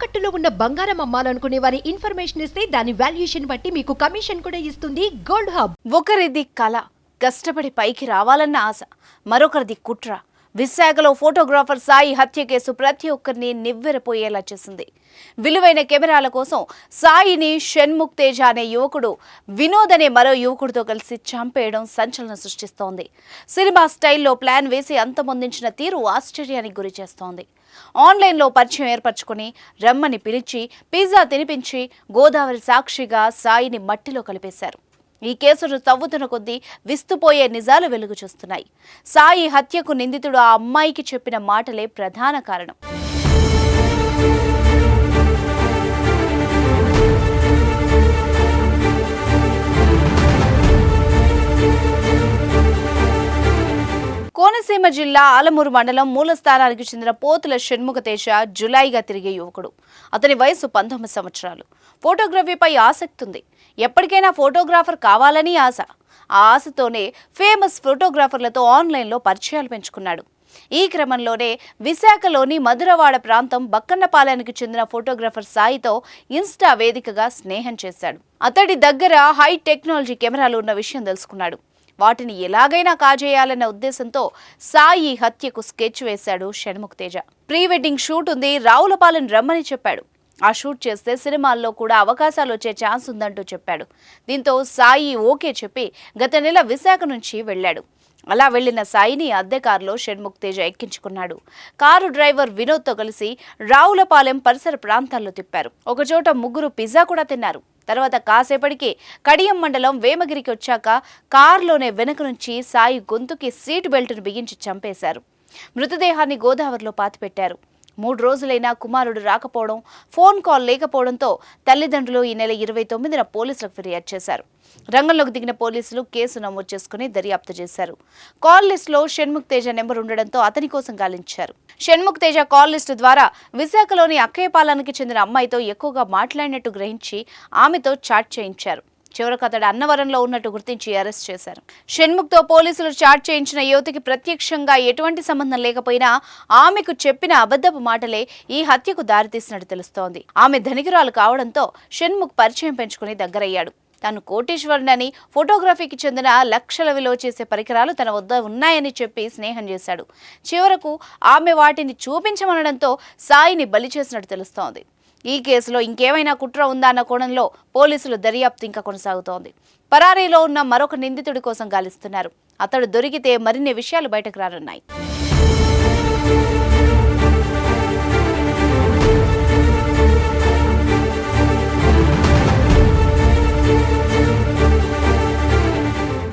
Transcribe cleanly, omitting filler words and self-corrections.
తాకట్టులో ఉన్న బంగారం అమ్మాలనుకునే వారి ఇన్ఫర్మేషన్ ఇస్తే దాని వాల్యుయేషన్ బట్టి మీకు కమిషన్ కూడా ఇస్తుంది గోల్డ్ హబ్. ఒకరిది కళ, కష్టపడి పైకి రావాలన్న ఆశ, మరొకరిది కుట్ర. విశాఖలో ఫోటోగ్రాఫర్ సాయి హత్య కేసు ప్రతి ఒక్కరిని నివ్వెరపోయేలా చేసింది. విలువైన కెమెరాల కోసం సాయిని షణ్ముఖ్ తేజ అనే యువకుడు, వినోద్ అనే మరో యువకుడితో కలిసి చంపేయడం సంచలనం సృష్టిస్తోంది. సినిమా స్టైల్లో ప్లాన్ వేసి అంతమొందించిన తీరు ఆశ్చర్యానికి గురి చేస్తోంది. ఆన్లైన్లో పరిచయం ఏర్పరచుకుని రమ్మని పిలిచి పిజ్జా తినిపించి గోదావరి సాక్షిగా సాయిని మట్టిలో కలిపేశారు. ఈ కేసును తవ్వుతున్న కొద్దీ విస్తుపోయే నిజాలు వెలుగు చూస్తున్నాయి. సాయి హత్యకు నిందితుడు ఆ అమ్మాయికి చెప్పిన మాటలే ప్రధాన కారణం. కోనసీమ జిల్లా ఆలమూరు మండలం మూల స్థానానికి చెందిన పోతుల షణ్ముఖ తేజ జులైగా తిరిగే యువకుడు. అతని వయసు 19 సంవత్సరాలు. ఫోటోగ్రఫీపై ఆసక్తి ఉంది. ఎప్పటికైనా ఫోటోగ్రాఫర్ కావాలని ఆశ. ఆ ఆశతోనే ఫేమస్ ఫోటోగ్రాఫర్లతో ఆన్లైన్లో పరిచయాలు పెంచుకున్నాడు. ఈ క్రమంలోనే విశాఖలోని మధురవాడ ప్రాంతం బక్కన్నపాలెనికి చెందిన ఫోటోగ్రాఫర్ సాయితో ఇన్స్టా వేదికగా స్నేహం చేశాడు. అతడి దగ్గర హై టెక్నాలజీ కెమెరాలు ఉన్న విషయం తెలుసుకున్నాడు. వాటిని ఎలాగైనా కాజేయాలన్న ఉద్దేశంతో సాయి హత్యకు స్కెచ్ వేశాడు Shanmukh Teja. Pre wedding shoot ఉంది, రావులపాలెం రమ్మని చెప్పాడు. ఆ షూట్ చేస్తే సినిమాల్లో కూడా అవకాశాలు వచ్చే ఛాన్స్ ఉందంటూ చెప్పాడు. దీంతో సాయి ఓకే చెప్పి గత నెల విశాఖ నుంచి వెళ్లాడు. అలా వెళ్లిన సాయిని అద్దె కారులో షణ్ముఖ్ తేజ ఎక్కించుకున్నాడు. కారు డ్రైవర్ వినోద్తో కలిసి రావులపాలెం పరిసర ప్రాంతాల్లో తిప్పారు. ఒకచోట ముగ్గురు పిజ్జా కూడా తిన్నారు. తర్వాత కాసేపటికి కడియం మండలం వేమగిరికి వచ్చాక కారులోనే వెనుక నుంచి సాయి గొంతుకి సీట్ బెల్ట్ను బిగించి చంపేశారు. మృతదేహాన్ని గోదావరిలో పాతిపెట్టారు. 3 రోజులైనా కుమారుడు రాకపోవడం, ఫోన్ కాల్ లేకపోవడంతో తల్లిదండ్రులు ఈ నెల 29న పోలీసులకు ఫిర్యాదు చేశారు. రంగంలోకి దిగిన పోలీసులు కేసు నమోదు చేసుకుని దర్యాప్తు చేశారు. కాల్ లిస్టులో షణ్ముఖ్ తేజ నెంబర్ ఉండడంతో అతని కోసం గాలించారు. షణ్ముఖ్ తేజ కాల్ లిస్టు ద్వారా విశాఖలోని అక్కయ్యపాలెంకి చెందిన అమ్మాయితో ఎక్కువగా మాట్లాడినట్టు గ్రహించి ఆమెతో చాట్ చేయించారు. చివరకు అతడు అన్నవరంలో ఉన్నట్టు గుర్తించి అరెస్ట్ చేశారు. షణ్ముఖ్తో పోలీసులు చాట్ చేయించిన యువతికి ప్రత్యక్షంగా ఎటువంటి సంబంధం లేకపోయినా ఆమెకు చెప్పిన అబద్ధపు మాటలే ఈ హత్యకు దారితీసినట్టు తెలుస్తోంది. ఆమె ధనికురాలు కావడంతో షణ్ముఖ్ పరిచయం పెంచుకుని దగ్గరయ్యాడు. తాను కోటీశ్వరుడని, ఫోటోగ్రఫీకి చెందిన లక్షల విలువ చేసే పరికరాలు తన వద్ద ఉన్నాయని చెప్పి స్నేహం చేశాడు. చివరకు ఆమె వాటిని చూపించమనడంతో సాయిని బలి చేసినట్టు తెలుస్తోంది. ఈ కేసులో ఇంకేమైనా కుట్ర ఉందా అన్న కోణంలో పోలీసులు దర్యాప్తు ఇంకా కొనసాగుతోంది. పరారీలో ఉన్న మరొక నిందితుడి కోసం గాలిస్తున్నారు. అతడు దొరికితే మరిన్ని విషయాలు బయటకు రానున్నాయి.